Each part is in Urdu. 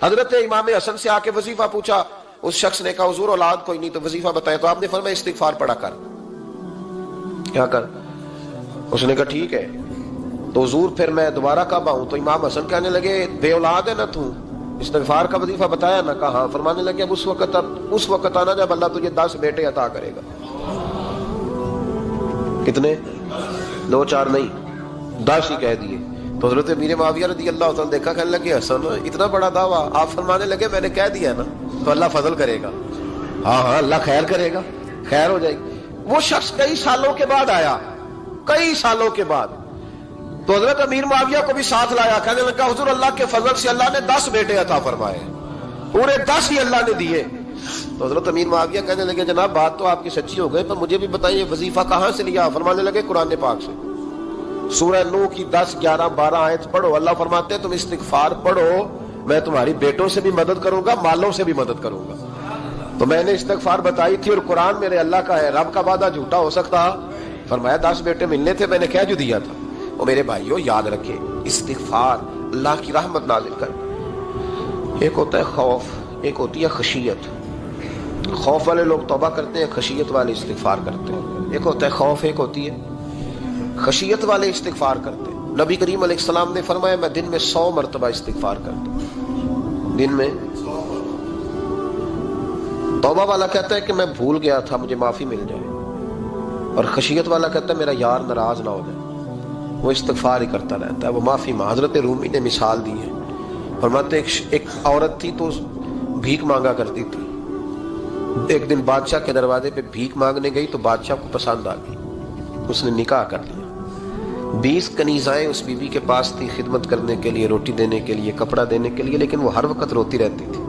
حضرت امام حسن سے آ کے وظیفہ پوچھا، اس شخص نے کہا حضور اولاد کوئی نہیں تو وظیفہ بتائے، تو آپ نے فرمایا استغفار پڑھا کر، کیا کر؟ اس نے کہا ٹھیک ہے۔ تو حضور پھر میں دوبارہ کب آؤں؟ تو امام حسن کہنے لگے بے اولاد ہے نا تو، استغفار کا وظیفہ بتایا نا؟ کہا ہاں۔ فرمانے لگے اب اس وقت آنا جب اللہ تجھے 10 بیٹے عطا کرے گا۔ کتنے؟ 2 4 نہیں، 10 ہی کہہ دیے۔ تو حضرت امیر معاویہ رضی اللہ تعالیٰ دیکھا، کہنے لگے حسن اتنا بڑا دعویٰ؟ آپ فرمانے لگے میں نے کہہ دیا نا تو اللہ فضل کرے گا، ہاں ہاں اللہ خیر کرے گا، خیر ہو جائے گی۔ وہ شخص کئی سالوں کے بعد آیا، کئی سالوں کے بعد، تو حضرت امیر معاویہ کو بھی ساتھ لایا، کہنے لگا حضور اللہ کے فضل سے اللہ نے 10 بیٹے عطا فرمائے، پورے 10 ہی اللہ نے دیے۔ تو حضرت امیر معاویہ کہنے لگے جناب بات تو آپ کی سچی ہو گئی، پر مجھے بھی بتائیے وظیفہ کہاں سے لیا؟ فرمانے لگے قرآن پاک سے، سورہ نوح کی 10 11 12 آیت پڑھو۔ اللہ فرماتے ہیں تم استغفار پڑھو، میں تمہاری بیٹوں سے بھی مدد کروں گا، مالوں سے بھی مدد کروں گا۔ تو میں نے استغفار بتائی تھی، اور قرآن میرے اللہ کا ہے، رب کا وعدہ جھوٹا ہو سکتا؟ فرمایا 10 بیٹے ملنے تھے، میں نے کہہ جو دیا تھا۔ اور میرے بھائیوں یاد رکھیں، استغفار اللہ کی رحمت نازل کر، ایک ہوتا ہے خوف، ایک ہوتی ہے خشیت۔ خوف والے لوگ توبہ کرتے ہیں، خشیت والے استغفار کرتے ہیں۔ ایک ہوتا ہے خوف، ایک ہوتی ہے خشیت والے استغفار کرتے ہیں۔ نبی کریم علیہ السلام نے فرمایا میں دن میں 100 مرتبہ استغفار کرتا ہوں، دن میں۔ توبہ والا کہتا ہے کہ میں بھول گیا تھا، مجھے معافی مل جائے، اور خشیت والا کہتا ہے میرا یار ناراض نہ ہو جائے، وہ استغفار ہی کرتا رہتا ہے، وہ معافی مانگ۔ حضرت رومی نے مثال دی ہے، فرماتے ایک عورت تھی تو بھیک مانگا کرتی تھی، ایک دن بادشاہ کے دروازے پہ بھیک مانگنے گئی تو بادشاہ کو پسند آ گئی، اس نے نکاح کر لیا۔ 20 کنیزائیں اس بی بی کے پاس تھی خدمت کرنے کے لیے، روٹی دینے کے لیے، کپڑا دینے کے لیے، لیکن وہ ہر وقت روتی رہتی تھی،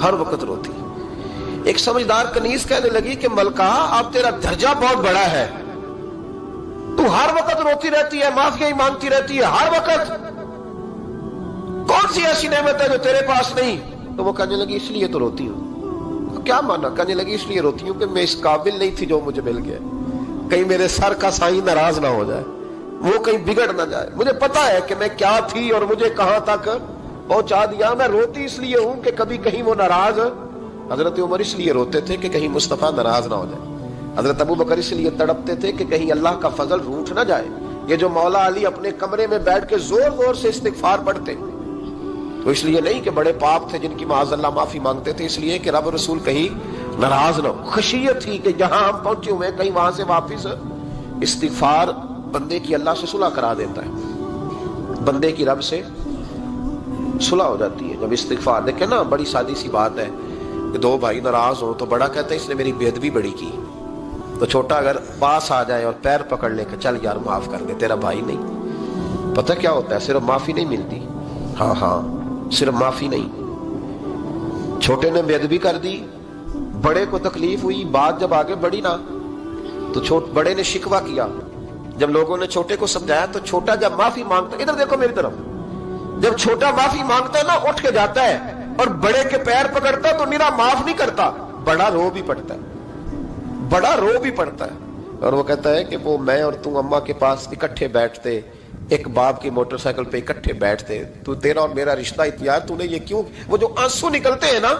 ہر وقت روتی۔ ایک سمجھدار کنیز کہنے لگی کہ ملکہ اب تیرا درجہ بہت بڑا ہے، تو ہر وقت روتی رہتی ہے، معافی ہی مانگتی رہتی ہے ہر وقت، کون سی ایسی نعمت ہے جو تیرے پاس نہیں؟ تو وہ کہنے لگی اس لیے تو روتی ہوں۔ کیا مانا؟ کہنے لگی اس لیے روتی ہوں کہ میں اس قابل نہیں تھی جو مجھے مل گیا، کہیں میرے سر کا سائیں ناراض نہ ہو جائے، وہ کہیں بگڑ نہ جائے، مجھے پتا ہے کہ میں کیا تھی اور مجھے کہاں تک پہنچا دیا، میں روتی اس لیے ہوں کہ کبھی کہیں وہ ناراض۔ حضرت عمر اس لیے روتے تھے کہ کہیں مصطفیٰ ناراض نہ ہو جائے، حضرت ابو بکر اس لیے تڑپتے تھے کہ کہیں اللہ کا فضل روٹھ نہ جائے۔ یہ جو مولا علی اپنے کمرے میں بیٹھ کے زور زور سے استغفار پڑھتے تو اس لیے نہیں کہ بڑے پاپ تھے جن کی معاذ اللہ معافی مانگتے تھے، اس لیے کہ رب رسول کہیں ناراض نہ ہو۔ خشیت تھی کہ جہاں ہم پہنچے ہوئے کہیں وہاں سے واپس۔ استغفار بندے کی اللہ سے صلح کرا دیتا ہے، بندے کی رب سے صلح ہو جاتی ہے جب استغفار۔ دیکھیں نا بڑی سادی سی بات ہے کہ 2 بھائی ناراض ہو تو بڑا کہتا ہے اس نے میری بے ادبی بڑی کی، تو چھوٹا اگر پاس آ جائے اور پیر پکڑ لے کہ چل یار معاف کر دے، تیرا بھائی نہیں۔ پتہ کیا ہوتا ہے؟ صرف معافی نہیں ملتی، ہاں ہاں صرف معافی نہیں، چھوٹے نے بے ادبی کر دی، بڑے کو تکلیف ہوئی، بات جب آگے بڑھی نا تو بڑے نے شکوہ کیا، جب لوگوں نے چھوٹے کو سمجھایا تو چھوٹا جب معافی مانگتا، ادھر دیکھو میری طرف، جب چھوٹا معافی مانگتا ہے نا اٹھ کے جاتا ہے اور بڑے کے پیر پکڑتا تو میرا معاف نہیں کرتا، بڑا رو بھی پڑتا ہے، بڑا رو بھی پڑتا ہے، اور وہ کہتا ہے کہ وہ میں اور تم اماں کے پاس اکٹھے بیٹھتے، ایک باپ کی موٹر سائیکل پہ اکٹھے بیٹھتے، تو تیرا اور میرا رشتہ اتیار تو نے یہ کیوں؟ وہ جو آنسو نکلتے ہیں نا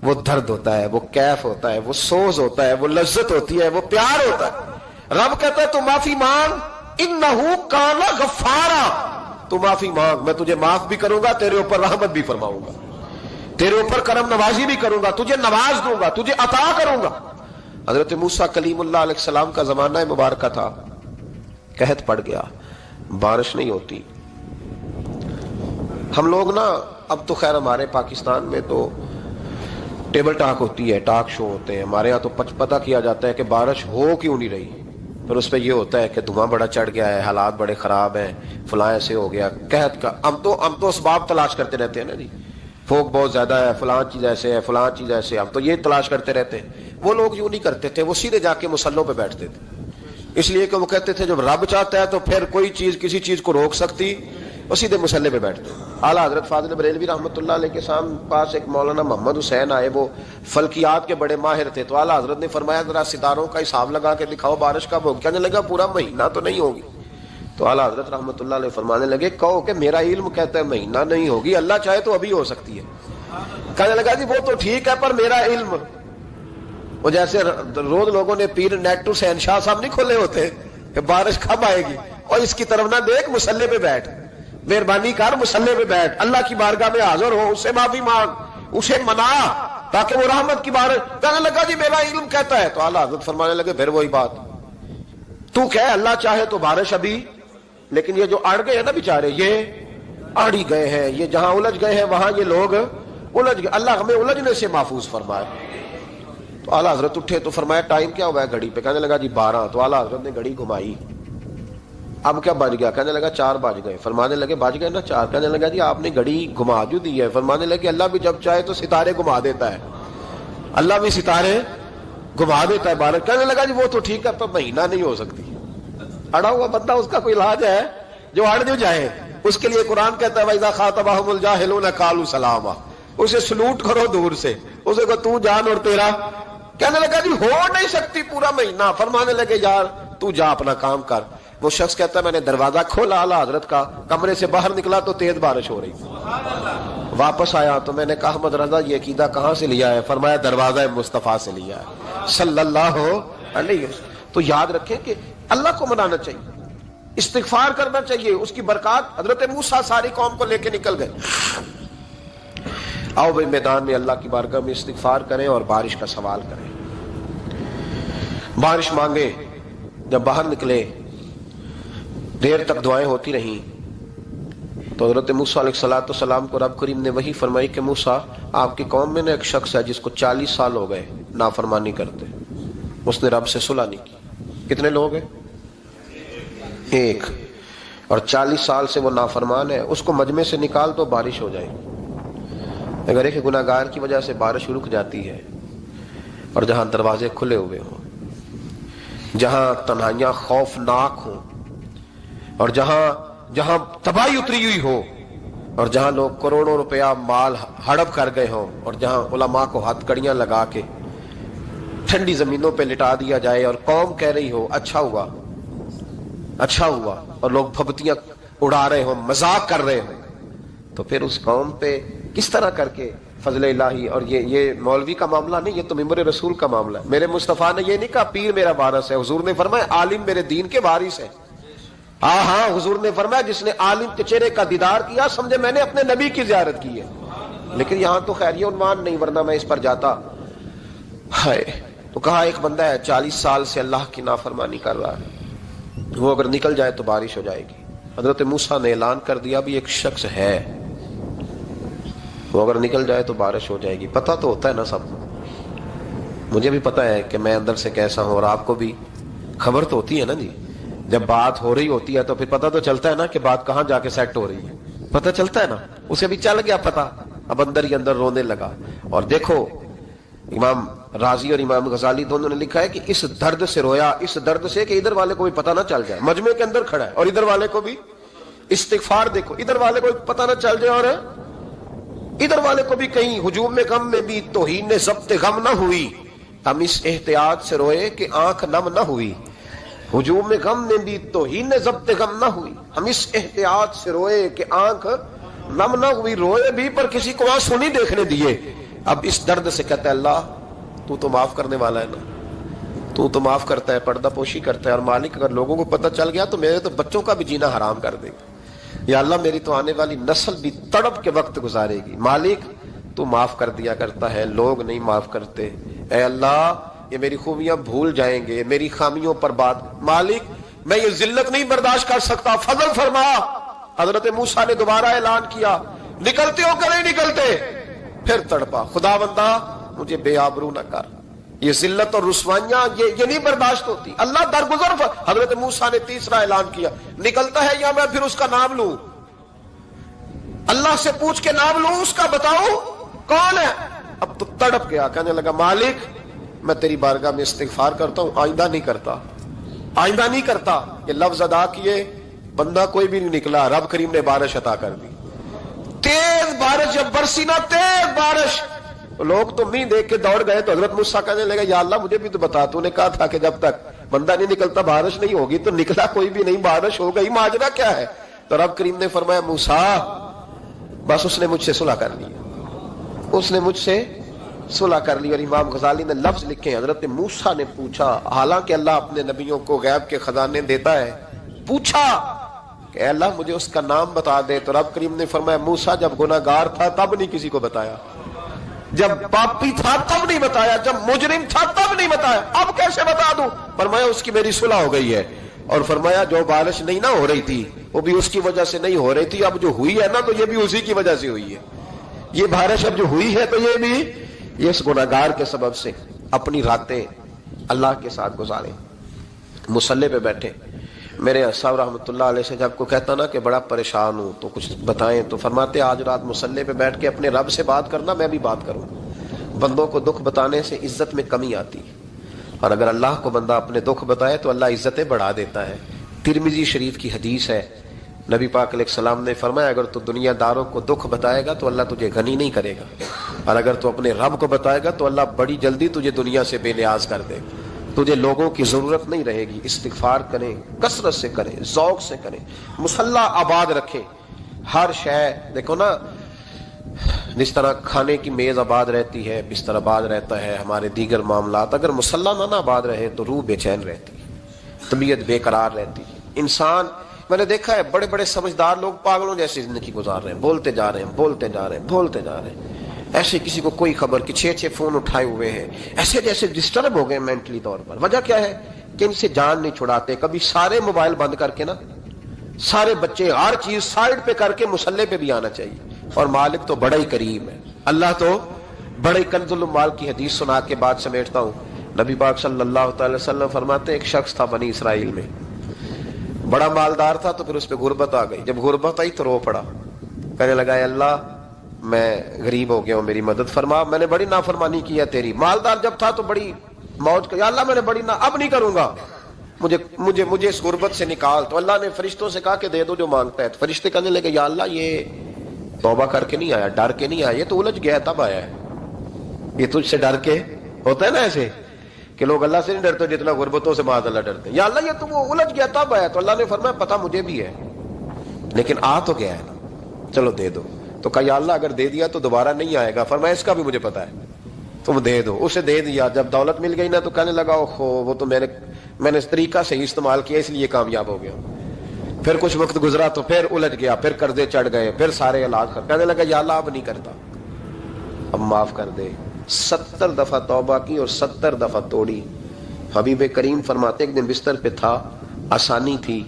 وہ درد ہوتا ہے، وہ کیف ہوتا ہے، وہ سوز ہوتا ہے، وہ لذت ہوتی ہے، وہ پیار ہوتا ہے۔ رب کہتا ہے تو معافی مانگ، انہو کان غفارا، تو معافی مانگ، میں تجھے معاف بھی کروں گا، تیرے اوپر رحمت بھی فرماؤں گا، تیرے اوپر کرم نوازی بھی کروں گا، تجھے نواز دوں گا، تجھے عطا کروں گا۔ حضرت موسیٰ کلیم اللہ علیہ السلام کا زمانہ مبارکہ تھا، قحط پڑ گیا، بارش نہیں ہوتی۔ ہم لوگ نا اب تو خیر ہمارے پاکستان میں تو ٹیبل ٹاک ہوتی ہے، ٹاک شو ہوتے ہیں، ہمارے ہاں تو پتہ کیا جاتا ہے کہ بارش ہو کیوں نہیں رہی، پھر اس پہ یہ ہوتا ہے کہ دھواں بڑا چڑھ گیا ہے، حالات بڑے خراب ہیں، فلاں ایسے ہو گیا قحط کا۔ ہم تو اسباب تلاش کرتے رہتے ہیں نا جی، فوق بہت زیادہ ہے، فلاں چیز ایسے ہے، فلاں چیز ایسے، ہم تو یہ تلاش کرتے رہتے ہیں۔ وہ لوگ یوں نہیں کرتے تھے، وہ سیدھے جا کے مسلوں پہ بیٹھتے تھے، اس لیے کہ وہ کہتے تھے جب رب چاہتا ہے تو پھر کوئی چیز کسی چیز کو روک سکتی، وہ سیدھے مسلے پہ بیٹھتے۔ اعلیٰ حضرت فاضل بریلوی رحمۃ اللہ علیہ کے پاس ایک مولانا محمد حسین آئے، وہ فلکیات کے بڑے ماہر تھے، تو اعلیٰ حضرت نے فرمایا ذرا ستاروں کا حساب لگا کے دکھاؤ بارش کب ہوگی؟ کہنے لگا پورا مہینہ تو نہیں ہوگی، تو اعلیٰ حضرت رحمۃ اللہ علیہ فرمانے لگے کہو کہ میرا علم کہتا ہے مہینہ نہیں ہوگی، اللہ چاہے تو ابھی ہو سکتی ہے۔ کہنے لگا جی وہ تو ٹھیک ہے پر میرا علم، وہ جیسے روز لوگوں نے پیر نیٹ ٹو شہنشاہ صاحب نہیں کھولے ہوتے کہ بارش کب آئے گی، اور اس کی طرف نہ دیکھ، مسلح پہ بیٹھ، مہربانی کر مسلح پہ بیٹھ، اللہ کی بارگاہ میں حاضر ہو، اس سے معافی مانگ، اسے منا تاکہ وہ رحمت کی بارش۔ کہنے لگا جی میرا علم کہتا ہے۔ تو اعلیٰ حضرت فرمانے لگے پھر وہی بات، تو کہے اللہ چاہے تو بارش ابھی، لیکن یہ جو اڑ گئے ہیں نا بیچارے، یہ اڑ ہی گئے ہیں، یہ جہاں الجھ گئے ہیں وہاں یہ لوگ الجھ گئے، اللہ ہمیں الجھنے سے محفوظ فرمائے۔ تو اعلیٰ حضرت اٹھے تو فرمایا ٹائم کیا ہوا ہے گھڑی پہ؟ کہنے لگا جی 12۔ تو اعلیٰ حضرت نے گھڑی گھمائی، اب کیا بج گیا؟ کہنے لگا 4 بج گئے۔ فرمانے لگے بج گئے نا 4؟ کہنے لگا جی آپ نے گھڑی گھما جو دی ہے۔ فرمانے لگے اللہ بھی جب چاہے تو ستارے گھما دیتا ہے، اللہ بھی ستارے گھما دیتا ہے بارش۔ کہنے لگا جی وہ تو ٹھیک ہے پر مہینہ نہیں ہو سکتی، اڑا ہوا بندہ اس کا کوئی علاج ہے جو اڑ جو جائے، اس کے لیے قرآن کہتا ہے وَإِذَا خَاطَبَهُمُ الْجَاهِلُونَ قَالُوا سَلَامًا، اسے سلوٹ کرو دور سے، اسے کو تو جان اور تیرا۔ کہنے لگا جی ہو نہیں سکتی پورا مہینہ۔ فرمانے لگے یار تو جا اپنا کام کر۔ وہ شخص کہتا ہے میں نے دروازہ کھولا اعلیٰ حضرت کا، کمرے سے باہر نکلا تو تیز بارش ہو رہی تھی، واپس آیا تو میں نے کہا احمد رضا یہ عقیدہ کہاں سے لیا ہے؟ فرمایا دروازہ مصطفیٰ سے لیا ہے صلی اللہ علیہ وسلم۔ تو یاد رکھیں کہ اللہ کو منانا چاہیے، استغفار کرنا چاہیے، اس کی برکات۔ حضرت موسیٰ ساری قوم کو لے کے نکل گئے۔ آؤ بھائی میدان میں اللہ کی بارگاہ میں استغفار کریں اور بارش کا سوال کریں، بارش مانگے۔ جب باہر نکلے دیر تک دعائیں ہوتی رہیں تو حضرت موسیٰ علیہ السلام کو رب کریم نے وحی فرمائی کہ موسیٰ آپ کی قوم میں نے ایک شخص ہے جس کو 40 سال ہو گئے نافرمانی کرتے، اس نے رب سے صلح نہیں کی۔ کتنے لوگ ہیں؟ ایک، اور 40 سال سے وہ نافرمان ہے، اس کو مجمع سے نکال تو بارش ہو جائے گی۔ اگر ایک گناہ گار کی وجہ سے بارش رک جاتی ہے، اور جہاں دروازے کھلے ہوئے ہوں، جہاں تنہائیاں خوفناک ہوں، اور جہاں تباہی اتری ہوئی ہو، اور جہاں لوگ کروڑوں روپیہ مال ہڑپ کر گئے ہوں، اور جہاں علماء کو ہاتھ کڑیاں لگا کے ٹھنڈی زمینوں پہ لٹا دیا جائے، اور قوم کہہ رہی ہو اچھا ہوا اچھا ہوا، اور لوگ پھبتیاں اڑا رہے ہوں، مذاق کر رہے ہوں، تو پھر اس قوم پہ کس طرح کر کے فضل الہی۔ اور یہ مولوی کا معاملہ نہیں، یہ تو ممبر رسول کا معاملہ ہے۔ میرے مصطفیٰ نے یہ نہیں کہا پیر میرا وارث ہے، حضور نے فرمایا عالم میرے دین کے وارث ہے۔ ہاں حضور نے فرمایا جس نے عالم کے چہرے کا دیدار کیا سمجھے میں نے اپنے نبی کی زیارت کی ہے۔ لیکن یہاں تو خیر یہ عنوان نہیں، ورنہ میں اس پر جاتا ہے۔ تو کہا ایک بندہ ہے 40 سال سے اللہ کی نافرمانی کر رہا ہے، وہ اگر نکل جائے تو بارش ہو جائے گی۔ حضرت موسیٰ نے اعلان کر دیا بھی ایک شخص ہے، وہ اگر نکل جائے تو بارش ہو جائے گی۔ پتہ تو ہوتا ہے نا سب، مجھے بھی پتہ ہے کہ میں اندر سے کیسا ہوں، اور آپ کو بھی خبر تو ہوتی ہے نا جی۔ جب بات ہو رہی ہوتی ہے تو پھر پتہ تو چلتا ہے نا کہ بات کہاں جا کے سیٹ ہو رہی ہے، پتہ چلتا ہے نا۔ اسے بھی چل گیا پتہ، اب اندر ہی اندر رونے لگا۔ اور دیکھو امام رازی اور امام غزالی دونوں نے لکھا ہے کہ اس درد سے رویا، اس درد سے کہ ادھر والے کو بھی پتہ نہ چل جائے، مجمع کے اندر کھڑا ہے اور ادھر والے کو بھی استغفار، دیکھو ادھر والے کو بھی پتہ نہ چل جائے اور ادھر والے کو بھی کہیں ہجوم میں غم میں بھی توہین ضبط غم نہ ہوئی، ہم اس احتیاط سے روئے کہ آنکھ نم نہ ہوئی۔ ہجوم میں غم میں بھی توہین ضبط غم نہ ہوئی، ہم اس احتیاط سے روئے کہ آنکھ نم نہ ہوئی، روئے بھی پر کسی کو آنسو نہیں دیکھنے دیے۔ اب اس درد سے کہتا ہے اللہ تو معاف کرنے والا ہے نا، تو معاف کرتا ہے، پردہ پوشی کرتا ہے، اور مالک اگر لوگوں کو پتہ چل گیا تو میرے تو بچوں کا بھی جینا حرام کر دے گا، یا اللہ میری تو آنے والی نسل بھی تڑپ کے وقت گزارے گی۔ مالک تو معاف کر دیا کرتا ہے، لوگ نہیں معاف کرتے، اے اللہ یہ میری خوبیاں بھول جائیں گے، میری خامیوں پر بات، مالک میں یہ ذلت نہیں برداشت کر سکتا، فضل فرما۔ حضرت موسیٰ نے دوبارہ اعلان کیا نکلتے ہو کہ نہیں نکلتے؟ پھر تڑپا خدا بندہ مجھے بے آبرو نہ کر، یہ ذلت اور رسوائیاں یہ نہیں برداشت ہوتی، اللہ درگزر۔ حضرت موسیٰ نے تیسرا اعلان کیا نکلتا ہے یا میں پھر اس کا نام لوں، اللہ سے پوچھ کے نام لوں اس کا، بتاؤ کون ہے؟ اب تو تڑپ گیا، کہنے لگا مالک میں تیری بارگاہ میں استغفار کرتا ہوں، آئندہ نہیں کرتا، آئندہ نہیں کرتا۔ یہ لفظ ادا کیے، بندہ کوئی بھی نہیں نکلا، رب کریم نے بارش عطا کر دی، تیز بارش جب برسی نا، تیز بارش، لوگ تو نہیں دیکھ کے دوڑ گئے۔ تو حضرت موسیٰ کہنے لگا یا اللہ مجھے بھی تو بتا، تو نے کہا تھا کہ جب تک بندہ نہیں نکلتا بارش نہیں ہوگی، تو نکلا کوئی بھی نہیں، بارش ہو گئی، ماجرا کیا ہے؟ تو رب کریم نے فرمایا موسیٰ بس اس نے مجھ سے صلح کر لی، اس نے مجھ سے صلح کر لی۔ اور امام غزالی نے لفظ لکھے، حضرت موسیٰ نے پوچھا، حالانکہ اللہ اپنے نبیوں کو غیب کے خزانے دیتا ہے، پوچھا کہ اے اللہ مجھے اس کا نام بتا دے، تو رب کریم نے فرمایا موسیٰ جب گناہگار تھا تب نہیں کسی کو بتایا، جب پاپی تھا تب نہیں بتایا، جب مجرم تھا تب نہیں بتایا، اب کیسے بتا دوں؟ فرمایا اس کی میری صلح ہو گئی ہے، اور فرمایا جو بارش نہیں نہ ہو رہی تھی وہ بھی اس کی وجہ سے نہیں ہو رہی تھی، اب جو ہوئی ہے نا تو یہ بھی اسی کی وجہ سے ہوئی ہے، یہ بارش اب جو ہوئی ہے تو یہ بھی یہ اس گناہگار کے سبب سے۔ اپنی راتیں اللہ کے ساتھ گزارے، مصلی پہ بیٹھے۔ میرے صاحب رحمۃ اللہ علیہ سے جب کوئی کہتا نا کہ بڑا پریشان ہوں تو کچھ بتائیں، تو فرماتے آج رات مصلی پہ بیٹھ کے اپنے رب سے بات کرنا، میں بھی بات کروں۔ بندوں کو دکھ بتانے سے عزت میں کمی آتی ہے، اور اگر اللہ کو بندہ اپنے دکھ بتائے تو اللہ عزتیں بڑھا دیتا ہے۔ ترمذی شریف کی حدیث ہے، نبی پاک علیہ السلام نے فرمایا اگر تو دنیا داروں کو دکھ بتائے گا تو اللہ تجھے غنی نہیں کرے گا، اور اگر تو اپنے رب کو بتائے گا تو اللہ بڑی جلدی تجھے دنیا سے بے نیاز کر دے گا، تجھے لوگوں کی ضرورت نہیں رہے گی۔ استغفار کریں، کثرت سے کریں، ذوق سے کریں، مصلی آباد رکھیں، ہر شے دیکھو نا، جس طرح کھانے کی میز آباد رہتی ہے، بستر آباد رہتا ہے، ہمارے دیگر معاملات، اگر مصلی نہ آباد رہے تو روح بے چین رہتی ہے، طبیعت بے قرار رہتی ہے۔ انسان میں نے دیکھا ہے بڑے بڑے سمجھدار لوگ پاگلوں جیسی زندگی گزار رہے ہیں، بولتے جا رہے ہیں، بولتے جا رہے ہیں، بولتے جا رہے ہیں، ایسے کسی کو کوئی خبر کہ 6 فون اٹھائے ہوئے ہیں، ایسے جیسے ڈسٹرب ہو گئے مینٹلی طور پر۔ وجہ کیا ہے کہ ان سے جان نہیں چھڑاتے۔ کبھی سارے موبائل بند کر کے نا، سارے بچے ہر چیز سائڈ پہ کر کے مصلی پہ بھی آنا چاہیے، اور مالک تو بڑا ہی کریم ہے، اللہ تو بڑے کنز المال کی حدیث سنا کے بعد سمیٹتا ہوں۔ نبی پاک صلی اللہ تعالی وسلم فرماتے ایک شخص تھا بنی اسرائیل میں، بڑا مالدار تھا، تو پھر اس پہ غربت آ گئی۔ جب غربت آئی تو رو پڑا، کہنے لگا اے اللہ میں غریب ہو گیا ہوں، میری مدد فرما، میں نے بڑی نافرمانی کی ہے تیری۔ مالدار جب تھا تو بڑی موج کر، یا اللہ میں نے بڑی اب نہیں کروں گا، مجھے اس غربت سے نکال۔ تو اللہ نے فرشتوں سے کہا کہ دے دو جو مانگتا ہے۔ تو فرشتے کہنے لگے یا اللہ یہ توبہ کر کے نہیں آیا، ڈر کے نہیں آیا، یہ تو الجھ گیا تب آیا ہے، یہ تجھ سے ڈر کے ہوتا ہے نا ایسے کہ لوگ اللہ سے نہیں ڈرتے جتنا غربتوں سے معاذ اللہ ڈرتے، یا اللہ یہ تو وہ الجھ گیا تب آیا۔ تو اللہ نے فرمایا پتہ مجھے بھی ہے، لیکن آ تو گیا ہے نا، چلو دے دو۔ تو کہا یا اللہ اگر دے دیا تو دوبارہ نہیں آئے گا۔ فرمایا اس کا بھی مجھے پتا ہے، تم دے دو۔ اسے دے دیا، جب دولت مل گئی نا تو کہنے لگا اوہو وہ تو میں نے اس طریقہ سے ہی استعمال کیا اس لیے کامیاب ہو گیا۔ پھر کچھ وقت گزرا تو پھر الجھ گیا، پھر قرضے چڑھ گئے، پھر سارے علاج کر، کہنے لگا یا اللہ اب نہیں کرتا، اب معاف کر دے۔ 70 دفعہ توبہ کی اور 70 دفعہ توڑی۔ حبیب کریم فرماتے ایک دن بستر پہ تھا، آسانی تھی،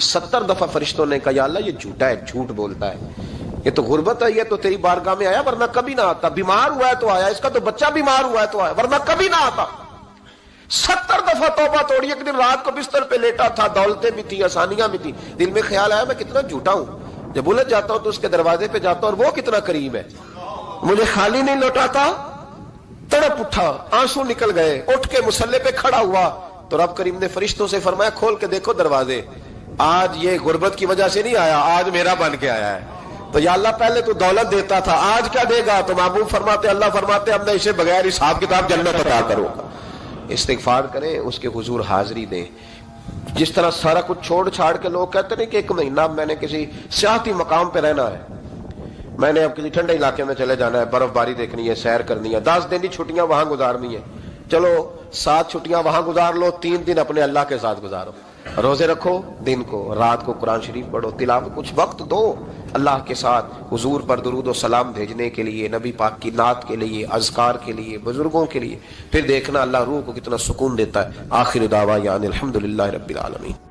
70 دفعہ فرشتوں نے کہا یا اللہ یہ جھوٹا ہے، جھوٹ بولتا ہے، یہ تو غربت ہے، یہ تو تیری بارگاہ میں آیا ورنہ کبھی نہ آتا، بیمار ہوا ہے تو آیا، اس کا تو بچہ بیمار ہوا ہے تو آیا ورنہ کبھی نہ آتا۔ 70 دفعہ توبہ توڑی۔ ایک دن رات کو بستر پہ لیٹا تھا، دولتیں بھی تھی، آسانیاں بھی تھی، دل میں خیال آیا میں کتنا جھوٹا ہوں، جب الجھ جاتا ہوں تو اس کے دروازے پہ جاتا ہوں اور وہ کتنا کریم ہے، مجھے خالی نہیں لوٹاتا۔ تڑپ اٹھا، آنسو نکل گئے، اٹھ کے مصلی پہ کھڑا ہوا تو رب کریم نے فرشتوں سے فرمایا کھول کے دیکھو دروازے، آج یہ غربت کی وجہ سے نہیں آیا، آج میرا بن کے آیا ہے۔ تو یا اللہ پہلے تو دولت دیتا تھا، آج کیا دے گا؟ تو محبوب فرماتے اللہ فرماتے اب میں اسے بغیر حساب کتاب جنت عطا کروں گا۔ استغفار کریں، اس کے حضور حاضری دیں۔ جس طرح سارا کچھ چھوڑ چھاڑ کے لوگ کہتے ہیں کہ 1 مہینہ میں نے کسی سیاحتی مقام پہ رہنا ہے، میں نے اب کسی ٹھنڈے علاقے میں چلے جانا ہے، برف باری دیکھنی ہے، سیر کرنی ہے، 10 دن کی چھٹیاں وہاں گزارنی ہے، چلو 7 چھٹیاں وہاں گزار لو، 3 دن اپنے اللہ کے ساتھ گزارو، روزے رکھو، دن کو رات کو قرآن شریف پڑھو، تلاوت، کچھ وقت دو اللہ کے ساتھ، حضور پر درود و سلام بھیجنے کے لیے، نبی پاک کی نعت کے لیے، اذکار کے لیے، بزرگوں کے لیے، پھر دیکھنا اللہ روح کو کتنا سکون دیتا ہے۔ آخر دعوانا الحمدللہ رب العالمین۔